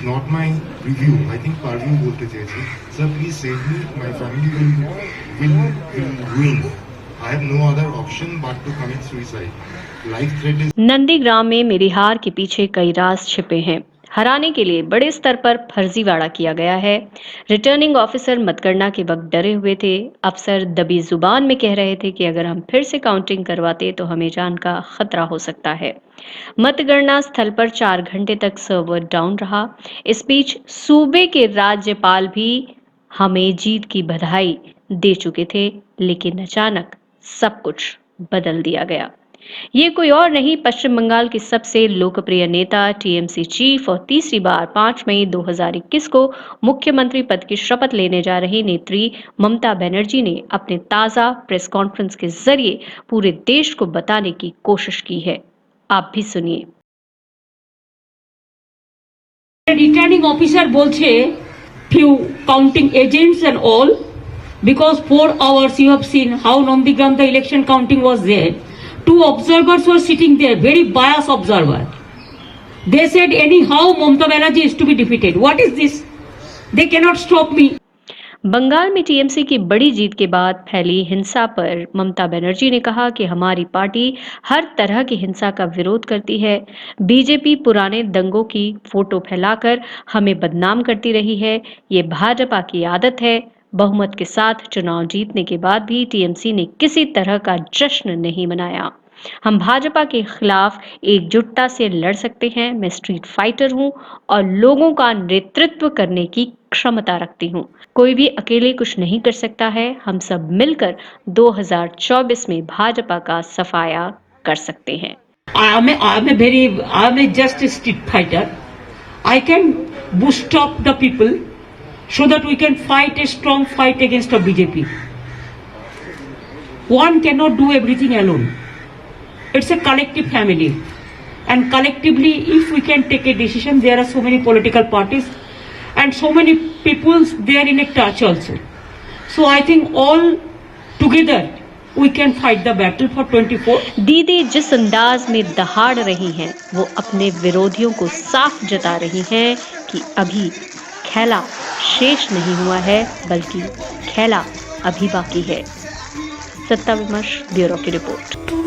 not my review. I think Parveen bolte chahiye. Sir, please save me. My family will ruin. I have no other option but to commit suicide. Life threat is. Nandigram में मेरी हार के पीछे कई राज छिपे हैं। हराने के लिए बड़े स्तर पर फर्जीवाड़ा किया गया है। रिटर्निंग ऑफिसर मतगणना के वक्त डरे हुए थे। अफसर दबी जुबान में कह रहे थे कि अगर हम फिर से काउंटिंग करवाते तो हमें जान का खतरा हो सकता है। मतगणना स्थल पर 4 घंटे तक सर्वर डाउन रहा। इस बीच सूबे के राज्यपाल भी हमें जीत की बधाई दे चुके थे, लेकिन अचानक सब कुछ बदल दिया गया। ये कोई और नहीं, पश्चिम बंगाल की सबसे लोकप्रिय नेता, टीएमसी चीफ और तीसरी बार 5 मई 2021 को मुख्यमंत्री पद की शपथ लेने जा रही नेत्री ममता बनर्जी ने अपने ताजा प्रेस कॉन्फ्रेंस के जरिए पूरे देश को बताने की कोशिश की है। आप भी सुनिए। रिटर्निंग ऑफिसर बोलছে few counting agents and all, because 4 hours you have seen how Nandigram the election counting was there. 2 observers were sitting there, very biased observer. They said anyhow Mamata Banerjee is to be defeated. What is this? They cannot stop me. Bengal में टीएमसी की बड़ी जीत के बाद फैली हिंसा पर ममता बनर्जी ने कहा कि हमारी पार्टी हर तरह की हिंसा का विरोध करती है। बीजेपी पुराने दंगों की फोटो फैलाकर हमें बदनाम करती रही है। ये भाजपा की आदत है। बहुमत के साथ चुनाव जीतने के बाद भी टीएमसी ने किसी तरह का जश्न नहीं मनाया। हम भाजपा के खिलाफ एकजुटता से लड़ सकते हैं। मैं स्ट्रीट फाइटर हूं और लोगों का नेतृत्व करने की क्षमता रखती हूं। कोई भी अकेले कुछ नहीं कर सकता है। हम सब मिलकर 2024 में भाजपा का सफाया कर सकते हैं। I am just a street fighter. I can boost up the people so that we can fight a strong fight against the BJP. One cannot do everything alone. It's a collective family, and collectively if we can take a decision, there are so many political parties and so many people, they are in a touch also. So I think all together we can fight the battle for 24. दीदी जिस अंदाज में दहाड़ रही हैं, वो अपने विरोधियों को साफ जता रही हैं कि अभी खेला शेष नहीं हुआ है, बल्कि खेला अभी बाकी है। सत्ता विमर्श ब्यूरो की रिपोर्ट।